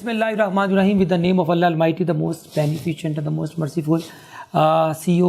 Bismillahirrahmanirrahim. With the name of Allah Almighty, the most beneficent and the most merciful. CEO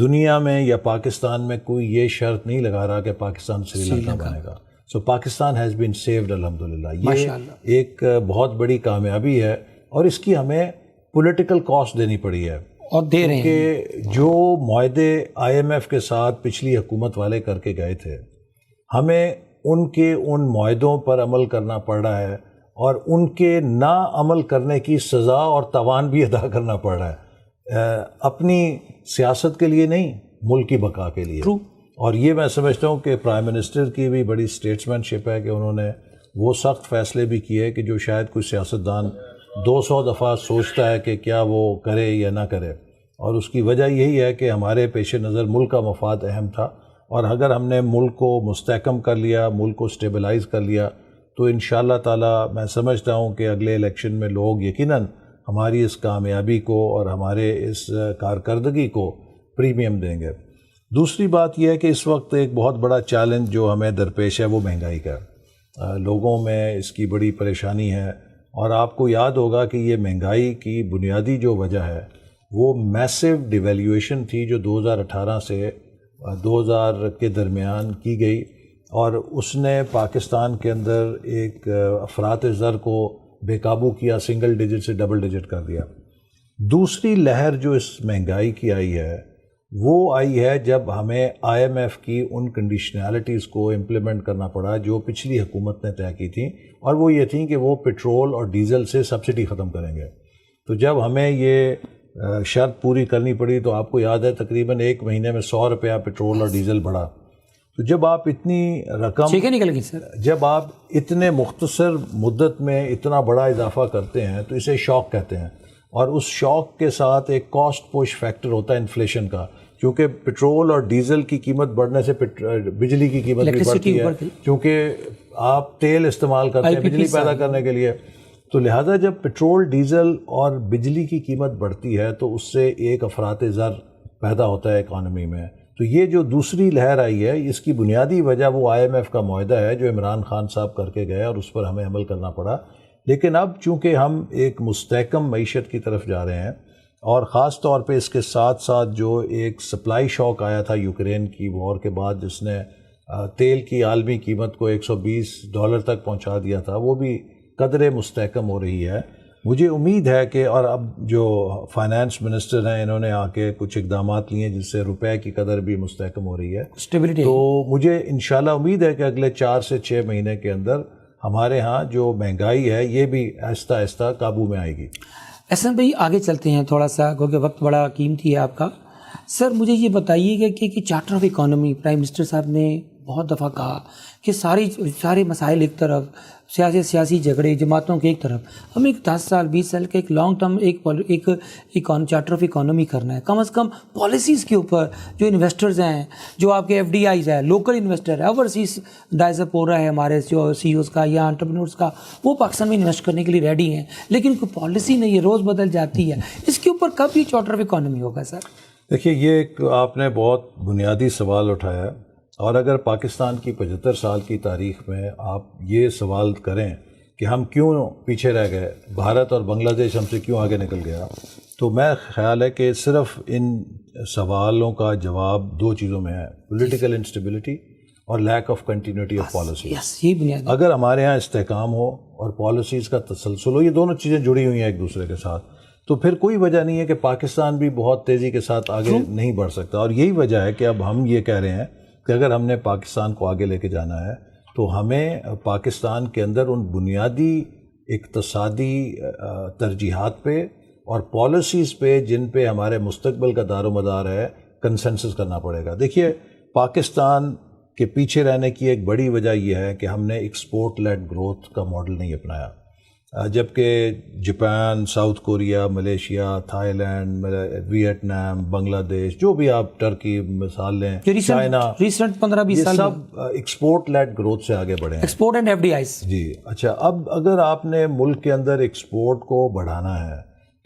دنیا میں یا پاکستان میں کوئی یہ شرط نہیں لگا رہا کہ پاکستان سری لنکا بنے گا. سو پاکستان ہیز بین سیوڈ الحمدللہ. یہ ایک بہت بڑی کامیابی ہے اور اس کی ہمیں پولیٹیکل کاسٹ دینی پڑی ہے اور دے رہے ہیں کہ جو معاہدے IMF کے ساتھ پچھلی حکومت والے کر کے گئے تھے ہمیں ان کے ان معاہدوں پر عمل کرنا پڑ رہا ہے اور ان کے نہ عمل کرنے کی سزا اور تاوان بھی ادا کرنا پڑ رہا ہے، اپنی سیاست کے لیے نہیں، ملک کی بقا کے لیے. اور یہ میں سمجھتا ہوں کہ پرائم منسٹر کی بھی بڑی اسٹیٹسمین شپ ہے کہ انہوں نے وہ سخت فیصلے بھی کیے کہ جو شاید کوئی سیاستدان 200 دفعہ سوچتا ہے کہ کیا وہ کرے یا نہ کرے. اور اس کی وجہ یہی ہے کہ ہمارے پیش نظر ملک کا مفاد اہم تھا، اور اگر ہم نے ملک کو مستحکم کر لیا، ملک کو سٹیبلائز کر لیا، تو انشاءاللہ تعالی میں سمجھتا ہوں کہ اگلے الیکشن میں لوگ یقیناً ہماری اس کامیابی کو اور ہمارے اس کارکردگی کو پریمیم دیں گے. دوسری بات یہ ہے کہ اس وقت ایک بہت بڑا چیلنج جو ہمیں درپیش ہے وہ مہنگائی کا. لوگوں میں اس کی بڑی پریشانی ہے، اور آپ کو یاد ہوگا کہ یہ مہنگائی کی بنیادی جو وجہ ہے وہ میسو ڈیویلیویشن تھی جو 2018 سے 2000 کے درمیان کی گئی، اور اس نے پاکستان کے اندر ایک افراط زر کو بے قابو کیا، سنگل ڈیجٹ سے ڈبل ڈیجٹ کر دیا. دوسری لہر جو اس مہنگائی کی آئی ہے وہ آئی ہے جب ہمیں IMF کی ان کنڈیشنالٹیز کو امپلیمنٹ کرنا پڑا جو پچھلی حکومت نے طے کی تھیں، اور وہ یہ تھیں کہ وہ پیٹرول اور ڈیزل سے سبسڈی ختم کریں گے. تو جب ہمیں یہ شرط پوری کرنی پڑی تو آپ کو یاد ہے تقریباً 1 مہینے میں 100 روپیہ پیٹرول اور ڈیزل بڑھا. تو جب آپ اتنی رقم نکل گئی سر، جب آپ اتنے مختصر مدت میں اتنا بڑا اضافہ کرتے ہیں تو اسے شاک کہتے ہیں، اور اس شاک کے ساتھ ایک کاسٹ پش فیکٹر ہوتا ہے انفلیشن کا، کیونکہ پیٹرول اور ڈیزل کی قیمت بڑھنے سے بجلی کی قیمت بھی بڑھتی ہے، کیونکہ آپ تیل استعمال کرتے ہیں بجلی پیدا کرنے کے لیے. تو لہٰذا جب پیٹرول ڈیزل اور بجلی کی قیمت بڑھتی ہے تو اس سے ایک افراط زر پیدا ہوتا ہے اکانومی میں. تو یہ جو دوسری لہر آئی ہے اس کی بنیادی وجہ وہ IMF کا معاہدہ ہے جو عمران خان صاحب کر کے گئے اور اس پر ہمیں عمل کرنا پڑا. لیکن اب چونکہ ہم ایک مستحکم معیشت کی طرف جا رہے ہیں، اور خاص طور پہ اس کے ساتھ ساتھ جو ایک سپلائی شاک آیا تھا یوکرین کی وار کے بعد جس نے تیل کی عالمی قیمت کو $120 تک پہنچا دیا تھا، وہ بھی قدرے مستحکم ہو رہی ہے. مجھے امید ہے کہ، اور اب جو فائنانس منسٹر ہیں انہوں نے آ کے کچھ اقدامات لیے جس سے روپے کی قدر بھی مستحکم ہو رہی ہے، تو مجھے انشاءاللہ امید ہے کہ اگلے 4 سے 6 مہینے کے اندر ہمارے ہاں جو مہنگائی ہے یہ بھی آہستہ آہستہ قابو میں آئے گی. احسن بھائی آگے چلتے ہیں تھوڑا سا کیونکہ وقت بڑا قیمتی ہے آپ کا. سر مجھے یہ بتائیے گا کہ charter of economy prime minister صاحب نے بہت دفعہ کہا کہ سارے مسائل ایک طرف، سیاسی جھگڑے جماعتوں کے ایک طرف، ہمیں ایک 10 سال 20 سال کا ایک لانگ ٹرم ایک چارٹر آف اکانومی کرنا ہے. کم از کم پالیسیز کے اوپر جو انویسٹرز ہیں، جو آپ کے FDIs ہیں، لوکل انویسٹر ہے، اوورسیز ڈائزپ ہو رہا ہے ہمارے CEOs کا یا انٹرپرینورز کا، وہ پاکستان میں انویسٹ کرنے کے لیے ریڈی ہیں، لیکن کوئی پالیسی نہیں ہے، روز بدل جاتی ہے. اس کے اوپر کب یہ چارٹر آف اکانومی ہوگا سر؟ دیکھیے یہ ایک آپ نے بہت بنیادی سوال اٹھایا ہے، اور اگر پاکستان کی 75 سال کی تاریخ میں آپ یہ سوال کریں کہ ہم کیوں پیچھے رہ گئے، بھارت اور بنگلہ دیش ہم سے کیوں آگے نکل گیا، تو میں خیال ہے کہ صرف ان سوالوں کا جواب 2 چیزوں میں ہے: پولیٹیکل انسٹیبلٹی اور lack of continuity of policy. اگر ہمارے ہاں استحکام ہو اور پالیسیز کا تسلسل ہو، یہ دونوں چیزیں جڑی ہوئی ہیں ایک دوسرے کے ساتھ، تو پھر کوئی وجہ نہیں ہے کہ پاکستان بھی بہت تیزی کے ساتھ آگے نہیں بڑھ سکتا. اور یہی وجہ ہے کہ اب ہم یہ کہہ رہے ہیں کہ اگر ہم نے پاکستان کو آگے لے کے جانا ہے تو ہمیں پاکستان کے اندر ان بنیادی اقتصادی ترجیحات پہ اور پالیسیز پہ جن پہ ہمارے مستقبل کا دار و مدار ہے کنسنسس کرنا پڑے گا. دیکھیے پاکستان کے پیچھے رہنے کی ایک بڑی وجہ یہ ہے کہ ہم نے ایکسپورٹ لیڈ گروتھ کا ماڈل نہیں اپنایا، جبکہ Japan, South Korea, Malaysia, Thailand, Vietnam, Bangladesh, جو بھی آپ ٹرکی مثال لیں، چائنا، ریسنٹ 15-20 سال سب ایکسپورٹ لیڈ گروتھ سے آگے بڑھے ہیں. Export and FDIs. جی اچھا، اب اگر آپ نے ملک کے اندر ایکسپورٹ کو بڑھانا ہے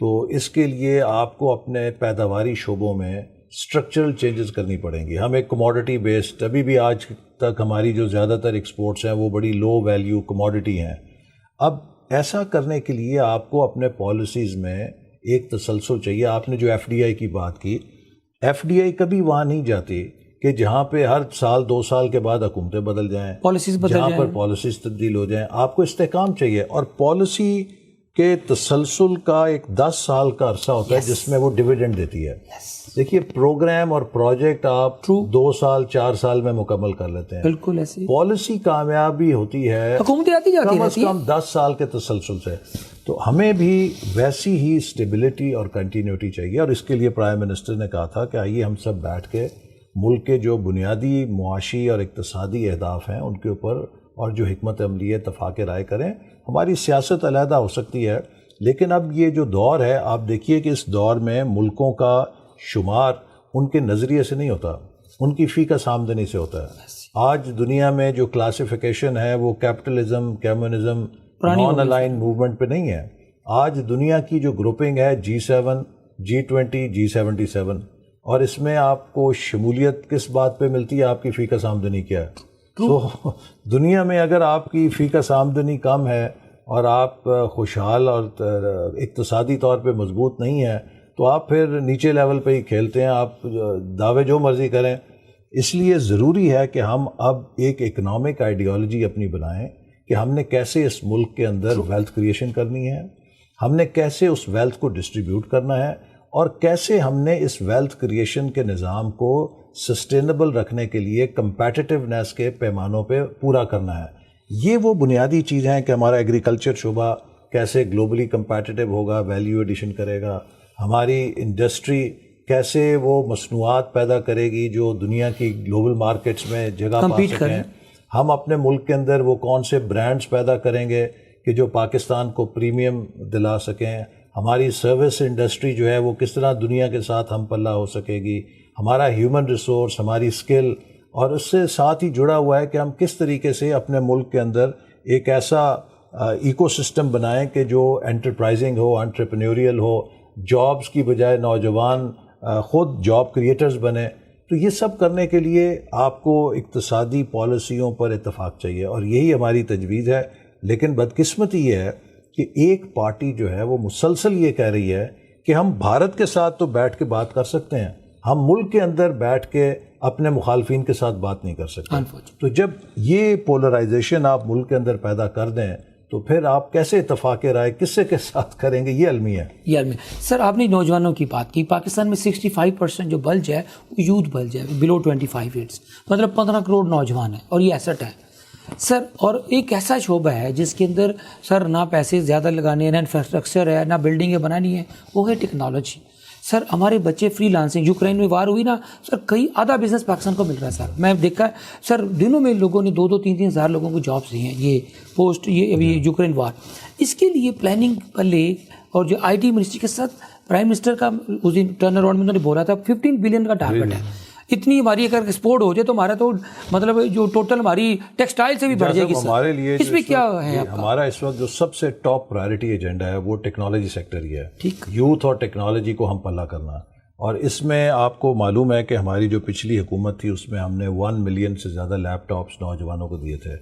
تو اس کے لیے آپ کو اپنے پیداواری شعبوں میں اسٹرکچرل چینجز کرنی پڑیں گی. ہم ایک کموڈٹی بیسڈ، ابھی بھی آج تک ہماری جو زیادہ تر ایکسپورٹس ہیں وہ بڑی لو ویلیو کموڈٹی ہیں. اب ایسا کرنے کے لیے آپ کو اپنے پالیسیز میں ایک تسلسل چاہیے. آپ نے جو FDI کی بات کی FDI کبھی وہاں نہیں جاتی کہ جہاں پہ ہر سال 2 سال کے بعد حکومتیں بدل جائیں, پالیسیز بدل جہاں جائیں, پر پالیسیز تبدیل ہو جائیں. آپ کو استحکام چاہیے, اور پالیسی کے تسلسل کا ایک 10 سال کا عرصہ ہوتا ہے جس میں وہ ڈویڈنڈ دیتی ہے. دیکھیے پروگرام اور پروجیکٹ آپ 2 سال 4 سال میں مکمل کر لیتے ہیں, بالکل ایسے پالیسی کامیابی ہوتی ہے حکومتیں آتی جاتی کم از رہتی ہیں. کم 10 سال کے تسلسل سے. تو ہمیں بھی ویسی ہی اسٹیبلٹی اور کنٹینیوٹی چاہیے, اور اس کے لیے پرائم منسٹر نے کہا تھا کہ آئیے ہم سب بیٹھ کے ملک کے جو بنیادی معاشی اور اقتصادی اہداف ہیں ان کے اوپر اور جو حکمت عملی ہے اتفاق رائے کریں. ہماری سیاست علیحدہ ہو سکتی ہے, لیکن اب یہ جو دور ہے آپ دیکھیے کہ اس دور میں ملکوں کا شمار ان کے نظریے سے نہیں ہوتا, ان کی فی کس آمدنی سے ہوتا ہے. آج دنیا میں جو کلاسیفیکیشن ہے وہ capitalism, communism, naan align movement پہ نہیں ہے. آج دنیا کی جو گروپنگ ہے G7, G20, G77, اور اس میں آپ کو شمولیت کس بات پہ ملتی ہے, آپ کی فی کس آمدنی کیا ہے. تو دنیا میں اگر آپ کی فی کس آمدنی کم ہے اور آپ خوشحال اور اقتصادی طور پہ مضبوط نہیں ہیں تو آپ پھر نیچے لیول پہ ہی کھیلتے ہیں, آپ دعوے جو مرضی کریں. اس لیے ضروری ہے کہ ہم اب ایک اکنامک آئیڈیالوجی اپنی بنائیں کہ ہم نے کیسے اس ملک کے اندر ویلتھ کریشن کرنی ہے, ہم نے کیسے اس ویلتھ کو ڈسٹریبیوٹ کرنا ہے, اور کیسے ہم نے اس ویلتھ کریشن کے نظام کو سسٹینیبل رکھنے کے لیے کمپیٹیونیس کے پیمانوں پہ پورا کرنا ہے. یہ وہ بنیادی چیزیں ہیں کہ ہمارا ایگریکلچر شعبہ کیسے گلوبلی کمپیٹیٹیو ہوگا, ویلیو ایڈیشن کرے گا, ہماری انڈسٹری کیسے وہ مصنوعات پیدا کرے گی جو دنیا کی گلوبل مارکیٹس میں جگہ پا سکیں, ہم اپنے ملک کے اندر وہ کون سے برانڈز پیدا کریں گے کہ جو پاکستان کو پریمیم دلا سکیں, ہماری سروس انڈسٹری جو ہے وہ کس طرح دنیا کے ساتھ ہم پلہ ہو سکے گی, ہمارا ہیومن ریسورس, ہماری اسکل, اور اس سے ساتھ ہی جڑا ہوا ہے کہ ہم کس طریقے سے اپنے ملک کے اندر ایک ایسا ایکو سسٹم بنائیں کہ جو انٹرپرائزنگ ہو, انٹرپرینیوریل ہو, جابز کی بجائے نوجوان خود جاب کریٹرز بنے. تو یہ سب کرنے کے لیے آپ کو اقتصادی پالیسیوں پر اتفاق چاہیے, اور یہی ہماری تجویز ہے. لیکن بدقسمتی یہ ہے کہ ایک پارٹی جو ہے وہ مسلسل یہ کہہ رہی ہے کہ ہم بھارت کے ساتھ تو بیٹھ کے بات کر سکتے ہیں, ہم ملک کے اندر بیٹھ کے اپنے مخالفین کے ساتھ بات نہیں کر سکتے. تو جب یہ پولرائزیشن آپ ملک کے اندر پیدا کر دیں تو پھر آپ کیسے اتفاق رائے کس سے کے ساتھ کریں گے, یہ المی ہے. یہ المی. سر آپ نے نوجوانوں کی بات کی, پاکستان میں 65% جو بلج ہے وہ یوتھ بلج ہے, بلو 25 ایئرس, مطلب 15 کروڑ نوجوان ہیں, اور یہ ایسٹ ہے سر. اور ایک ایسا شعبہ ہے جس کے اندر سر نہ پیسے زیادہ لگانے ہیں, نہ انفراسٹرکچر ہے, نہ بلڈنگیں بنانی ہیں, وہ ہے ٹیکنالوجی. سر ہمارے بچے فری لانسنگ, یوکرین میں وار ہوئی نا سر, کئی آدھا بزنس پاکستان کو مل رہا ہے سر. میں دیکھا سر دنوں میں لوگوں نے 2-3 ہزار لوگوں کو جابس دی ہیں, یہ پوسٹ, یہ ابھی یوکرین وار. اس کے لیے پلاننگ کر لے, اور جو IT منسٹری کے ساتھ پرائم منسٹر کا اس دن ٹرن اراؤنڈ میں انہوں نے بولا تھا 15 بلین کا ٹارگٹ ہے. اتنی ہماری اگر ایکسپورٹ ہو جائے تو ہمارا تو مطلب جو ٹوٹل ہماری ٹیکسٹائل سے بھی بڑھ جائے گی. ہمارے لیے اس میں کیا ہے ہمارا اس وقت جو سب سے ٹاپ پرائرٹی ایجنڈا ہے وہ ٹیکنالوجی سیکٹر ہی ہے. ٹھیک, یوتھ اور ٹیکنالوجی کو ہم پلہ کرنا. اور اس میں آپ کو معلوم ہے کہ ہماری جو پچھلی حکومت تھی اس میں ہم نے 1 ملین سے زیادہ لیپ ٹاپس نوجوانوں کو دیے تھے,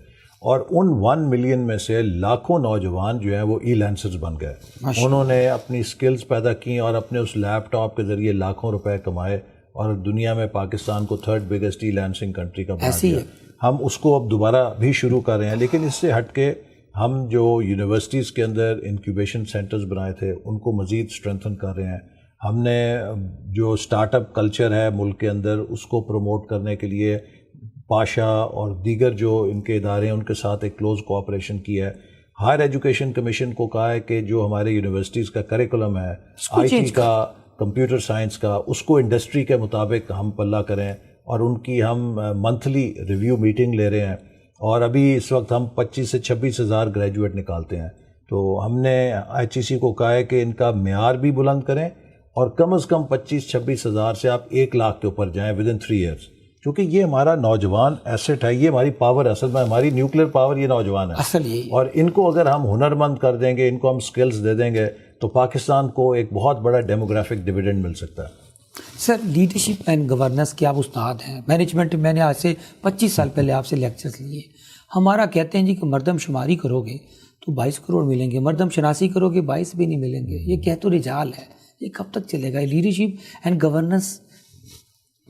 اور ان 1 ملین میں سے لاکھوں نوجوان جو ہیں وہ ای لینسرز بن گئے. انہوں نے اپنی سکلز پیدا کی اور اپنے اس لیپ ٹاپ کے ذریعے لاکھوں روپے کمائے, اور دنیا میں پاکستان کو 3rd بگیسٹ ای لینسنگ کنٹری کا بنا دیا. ہم اس کو اب دوبارہ بھی شروع کر رہے ہیں, لیکن اس سے ہٹ کے ہم جو یونیورسٹیز کے اندر انکیوبیشن سینٹرز بنائے تھے ان کو مزید اسٹرینتھن کر رہے ہیں. ہم نے جو سٹارٹ اپ کلچر ہے ملک کے اندر اس کو پروموٹ کرنے کے لیے پاشا اور دیگر جو ان کے ادارے ہیں ان کے ساتھ ایک کلوز کوآپریشن کی ہے. ہائر ایجوکیشن کمیشن کو کہا ہے کہ جو ہمارے یونیورسٹیز کا کریکولم ہے IT کا, کمپیوٹر سائنس کا, اس کو انڈسٹری کے مطابق ہم پلہ کریں, اور ان کی ہم منتھلی ریویو میٹنگ لے رہے ہیں. اور ابھی اس وقت ہم 25 سے 26 ہزار گریجویٹ نکالتے ہیں. تو ہم نے IHEC کو کہا ہے کہ ان کا معیار بھی بلند کریں, اور کم از کم 25-26 ہزار سے آپ 1 لاکھ کے اوپر جائیں ودن 3 ایئرس, کیونکہ یہ ہمارا نوجوان ایسٹ ہے, یہ ہماری پاور, اصل میں ہماری نیوکلیر پاور یہ نوجوان ہے اصل یہی. اور ان کو اگر ہم ہنرمند کر دیں گے, ان کو ہم سکلز دے دیں گے تو پاکستان کو ایک بہت بڑا ڈیموگرافک ڈویڈنڈ مل سکتا ہے. سر لیڈرشپ اینڈ گورننس کے آپ استاد ہیں, مینجمنٹ میں نے آج سے 25 سال پہلے آپ سے لیکچرز لیے. ہمارا کہتے ہیں جی کہ مردم شماری کرو گے تو 22 کروڑ ملیں گے, مردم شناسی کرو گے 22 بھی نہیں ملیں گے. یہ کہہ تو رجال ہے, یہ کب تک چلے گا؟ لیڈرشپ اینڈ گورننس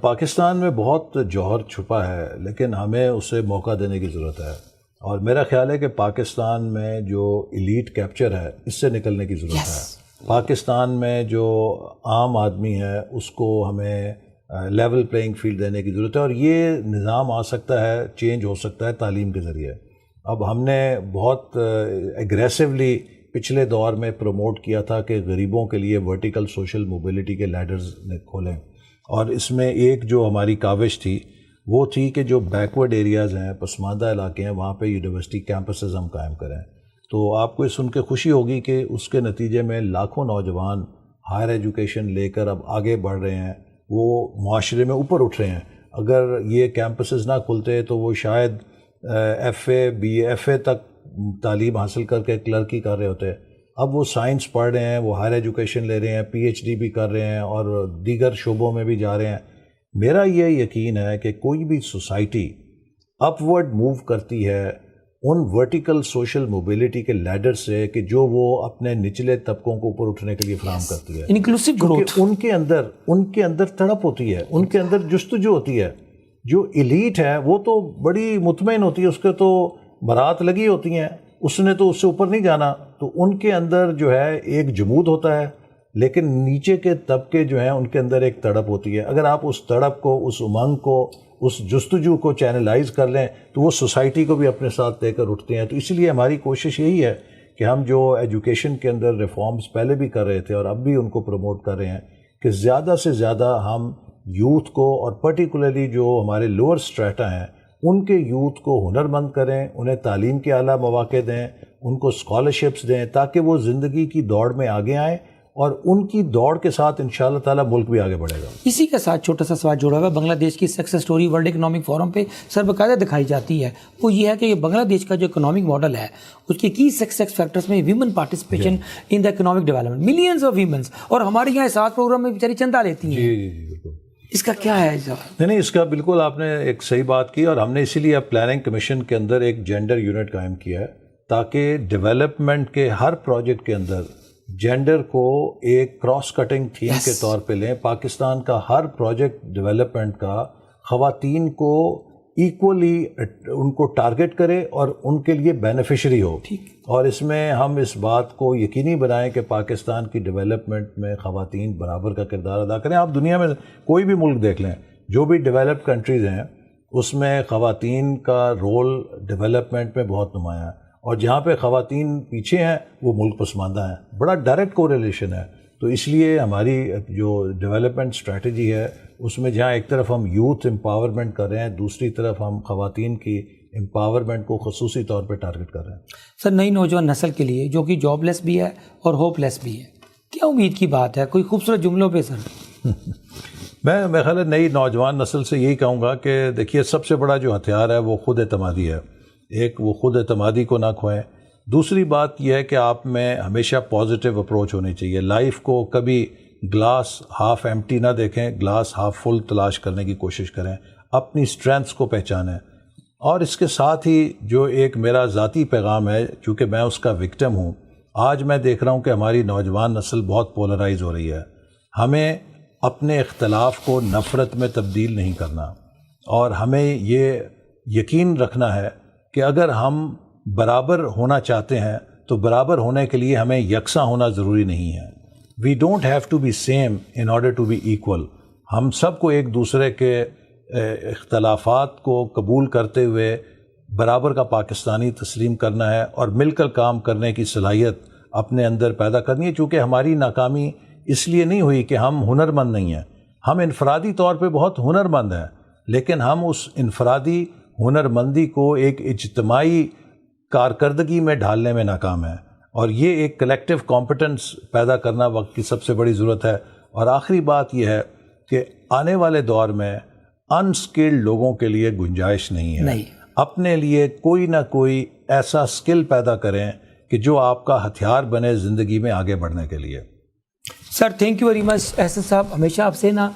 پاکستان میں بہت جوہر چھپا ہے لیکن ہمیں اسے موقع دینے کی ضرورت ہے، اور میرا خیال ہے کہ پاکستان میں جو ایلیٹ کیپچر ہے اس سے نکلنے کی ضرورت ہے۔ پاکستان میں جو عام آدمی ہے اس کو ہمیں لیول پلینگ فیلڈ دینے کی ضرورت ہے، اور یہ نظام آ سکتا ہے، چینج ہو سکتا ہے تعلیم کے ذریعے۔ اب ہم نے بہت ایگریسولی پچھلے دور میں پروموٹ کیا تھا کہ غریبوں کے لیے ورٹیکل سوشل موبیلٹی کے لیڈرز کھولیں، اور اس میں ایک جو ہماری کاوش تھی وہ تھی کہ جو بیکورڈ ایریاز ہیں، پسماندہ علاقے ہیں، وہاں پہ یونیورسٹی کیمپسز ہم قائم کریں۔ تو آپ کو یہ سن کے خوشی ہوگی کہ اس کے نتیجے میں لاکھوں نوجوان ہائر ایجوکیشن لے کر اب آگے بڑھ رہے ہیں، وہ معاشرے میں اوپر اٹھ رہے ہیں۔ اگر یہ کیمپسز نہ کھلتے تو وہ شاید F A B A F A تک تعلیم حاصل کر کے کلرکی کر رہے ہوتے۔ اب وہ سائنس پڑھ رہے ہیں، وہ ہائر ایجوکیشن لے رہے ہیں، پی ایچ ڈی بھی کر رہے ہیں اور دیگر شعبوں میں بھی جا رہے ہیں۔ میرا یہ یقین ہے کہ کوئی بھی سوسائٹی اپ ورڈ موو کرتی ہے ان ورٹیکل سوشل موبیلٹی کے لیڈر سے کہ جو وہ اپنے نچلے طبقوں کو اوپر اٹھنے کے لیے فراہم کرتی ہے، انکلوسیو گروتھ۔ ان کے اندر تڑپ ہوتی ہے، ان کے اندر جستجو ہوتی ہے۔ جو ایلیٹ ہے وہ تو بڑی مطمئن ہوتی ہے، اس کے تو برات لگی ہوتی ہیں، اس نے تو اس سے اوپر نہیں جانا، تو ان کے اندر جو ہے ایک جمود ہوتا ہے، لیکن نیچے کے طبقے جو ہیں ان کے اندر ایک تڑپ ہوتی ہے۔ اگر آپ اس تڑپ کو، اس امنگ کو، اس جستجو کو چینلائز کر لیں تو وہ سوسائٹی کو بھی اپنے ساتھ لے کر اٹھتے ہیں۔ تو اس لیے ہماری کوشش یہی ہے کہ ہم جو ایجوکیشن کے اندر ریفارمز پہلے بھی کر رہے تھے اور اب بھی ان کو پروموٹ کر رہے ہیں کہ زیادہ سے زیادہ ہم یوتھ کو، اور پرٹیکولرلی جو ہمارے لوور اسٹریٹا ہیں ان کے یوتھ کو ہنرمند کریں، انہیں تعلیم کے اعلیٰ مواقع دیں، ان کو اسکالرشپس دیں تاکہ وہ زندگی کی دوڑ میں آگے آئیں، اور ان کی دوڑ کے ساتھ انشاءاللہ تعالیٰ ملک بھی آگے بڑھے گا۔ اسی کے ساتھ چھوٹا سا سوال جڑا ہوا ہے، بنگلہ دیش کی success story world economic forum پہ سر باقاعدہ دکھائی جاتی ہے، وہ یہ ہے کہ بنگلہ دیش کا جو اکنامک ماڈل ہے اس کے کی سکسیس فیکٹرز میں women participation in the economic development, millions of women's, اور ہمارے یہاں اساس پروگرام میں بیچاری چندہ لیتی ہیں۔ جی بالکل، اس کا کیا ہے؟ نہیں اس کا بالکل آپ نے ایک صحیح بات کی، اور ہم نے اسی لیے اب پلاننگ کمیشن کے اندر ایک جینڈر یونٹ قائم کیا ہے تاکہ ڈیولپمنٹ کے ہر پروجیکٹ کے اندر جینڈر کو ایک کراس کٹنگ تھیم کے طور پہ لیں۔ پاکستان کا ہر پروجیکٹ ڈیولپمنٹ کا خواتین کو ایکولی ان کو ٹارگٹ کرے اور ان کے لیے بینیفیشری ہو، اور اس میں ہم اس بات کو یقینی بنائیں کہ پاکستان کی ڈیولپمنٹ میں خواتین برابر کا کردار ادا کریں۔ آپ دنیا میں کوئی بھی ملک دیکھ لیں، جو بھی ڈیولپڈ کنٹریز ہیں اس میں خواتین کا رول ڈیولپمنٹ میں بہت نمایاں ہے، اور جہاں پہ خواتین پیچھے ہیں وہ ملک پسماندہ ہیں۔ بڑا ڈائریکٹ کوریلیشن ہے۔ تو اس لیے ہماری جو ڈیولپمنٹ اسٹریٹجی ہے اس میں جہاں ایک طرف ہم یوتھ امپاورمنٹ کر رہے ہیں، دوسری طرف ہم خواتین کی امپاورمنٹ کو خصوصی طور پہ ٹارگٹ کر رہے ہیں۔ سر، نئی نوجوان نسل کے لیے جو کہ جاب لیس بھی ہے اور ہوپ لیس بھی ہے، کیا امید کی بات ہے؟ کوئی خوبصورت جملوں پہ سر؟ میں خیال ہے نئی نوجوان نسل سے یہی کہوں گا کہ دیکھیے سب سے بڑا جو ہتھیار ہے وہ خود اعتمادی ہے۔ ایک وہ خود اعتمادی کو نہ کھوئیں۔ دوسری بات یہ ہے کہ آپ میں ہمیشہ پازیٹیو اپروچ ہونی چاہیے۔ لائف کو کبھی گلاس ہاف ایمٹی نہ دیکھیں، گلاس ہاف فل تلاش کرنے کی کوشش کریں، اپنی اسٹرینتھس کو پہچانیں۔ اور اس کے ساتھ ہی جو ایک میرا ذاتی پیغام ہے، چونکہ میں اس کا وکٹم ہوں، آج میں دیکھ رہا ہوں کہ ہماری نوجوان نسل بہت پولرائز ہو رہی ہے۔ ہمیں اپنے اختلاف کو نفرت میں تبدیل نہیں کرنا، اور ہمیں یہ یقین رکھنا ہے کہ اگر ہم برابر ہونا چاہتے ہیں تو برابر ہونے کے لیے ہمیں یکساں ہونا ضروری نہیں ہے۔ We don't have to be same in order to be equal. ہم سب کو ایک دوسرے کے اختلافات کو قبول کرتے ہوئے برابر کا پاکستانی تسلیم کرنا ہے، اور مل کر کام کرنے کی صلاحیت اپنے اندر پیدا کرنی ہے۔ چونکہ ہماری ناکامی اس لیے نہیں ہوئی کہ ہم ہنرمند نہیں ہیں، ہم انفرادی طور پہ بہت ہنرمند ہیں، لیکن ہم اس انفرادی ہنرمندی کو ایک اجتماعی کارکردگی میں ڈھالنے میں ناکام ہیں، اور یہ ایک کلیکٹیو کمپٹنس پیدا کرنا وقت کی سب سے بڑی ضرورت ہے۔ اور آخری بات یہ ہے کہ آنے والے دور میں ان اسکلڈ لوگوں کے لیے گنجائش نہیں ہے۔ اپنے لیے کوئی نہ کوئی ایسا اسکل پیدا کریں کہ جو آپ کا ہتھیار بنے زندگی میں آگے بڑھنے کے لیے۔ Sir thank you very much Ahsan sahab, ہمیشہ آپ سے نا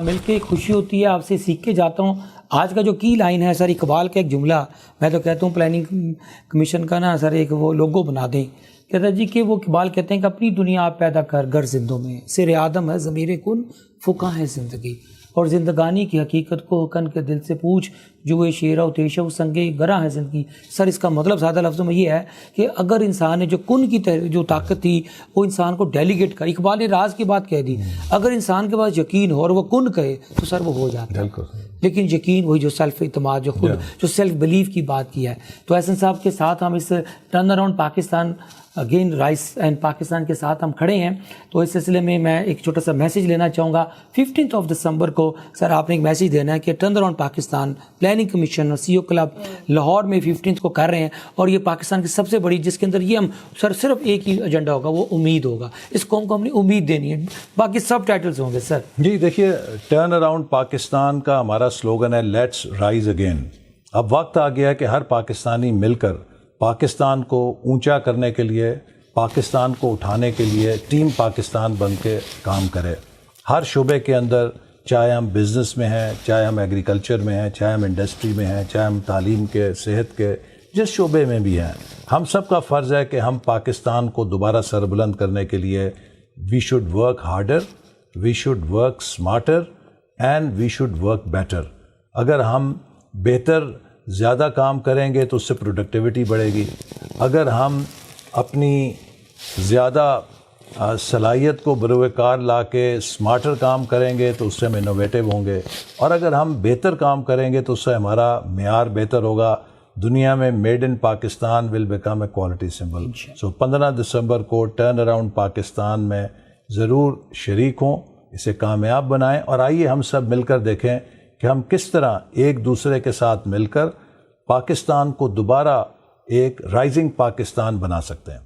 مل کے خوشی ہوتی ہے، آپ سے سیکھ کے جاتا ہوں۔ آج کا جو کی لائن ہے سر، اقبال کا ایک جملہ، میں تو کہتا ہوں پلاننگ کمیشن کا نا سر ایک وہ لوگو بنا دیں کہتا ہے جی کہ وہ اقبال کہتے ہیں کہ اپنی دنیا آپ پیدا کر گر زندوں میں، سر آدم ہے ضمیر کن فقہ ہے زندگی، اور زندگانی کی حقیقت کو کن کے دل سے پوچھ، جو وہ شیرہ و تیشہ و سنگے گراں ہے زندگی. سر اس کا مطلب سادہ لفظوں میں یہ ہے کہ اگر انسان نے جو کن کی جو طاقت تھی وہ انسان کو ڈیلیگیٹ کر، اقبال نے راز کی بات کہہ دی، اگر انسان کے پاس یقین ہو اور وہ کن کہے تو سر وہ ہو جاتا ہے. لیکن یقین وہی جو سیلف اعتماد، جو خود جو سیلف بلیف کی بات کی ہے. تو احسن صاحب کے ساتھ ہم اس turn around Pakistan again rise and Pakistan کے ساتھ ہم کھڑے ہیں. تو اس سلسلے میں میں ایک چھوٹا سا میسیج لینا چاہوں گا. 15 دسمبر کو سر آپ نے ایک میسیج دینا ہے کہ turn around Pakistan planning commission اور سی او کلب لاہور میں 15 کو کر رہے ہیں، اور یہ پاکستان کی سب سے بڑی، جس کے اندر یہ ہم سر صرف ایک ہی ایجنڈا ہوگا، وہ امید ہوگا. اس قوم کو ہم نے امید دینی ہے، باقی سب ٹائٹلز ہوں گے. سر جی دیکھیے، ٹرن اراؤنڈ پاکستان کا ہمارا سلوگن ہے لیٹس رائز اگین. اب وقت آ گیا ہے کہ ہر پاکستانی مل کر پاکستان کو اونچا کرنے کے لیے، پاکستان کو اٹھانے کے لیے ٹیم پاکستان بن کے کام کرے. ہر شعبے کے اندر، چاہے ہم بزنس میں ہیں، چاہے ہم ایگریکلچر میں ہیں، چاہے ہم انڈسٹری میں ہیں، چاہے ہم تعلیم کے، صحت کے، جس شعبے میں بھی ہیں، ہم سب کا فرض ہے کہ ہم پاکستان کو دوبارہ سربلند کرنے کے لیے we should work harder, we should work smarter and we should work better. اگر ہم بہتر زیادہ کام کریں گے تو اس سے پروڈکٹیوٹی بڑھے گی. اگر ہم اپنی زیادہ صلاحیت کو بروئے کار لا کے اسمارٹر کام کریں گے تو اس سے ہم انوویٹو ہوں گے. اور اگر ہم بہتر کام کریں گے تو اس سے ہمارا معیار بہتر ہوگا. دنیا میں made in Pakistan will become a quality symbol. So 15 دسمبر کو ٹرن اراؤنڈ پاکستان میں ضرور شریک ہوں، اسے کامیاب بنائیں، اور آئیے ہم سب مل کر دیکھیں کہ ہم کس طرح ایک دوسرے کے ساتھ مل کر پاکستان کو دوبارہ ایک رائزنگ پاکستان بنا سکتے ہیں.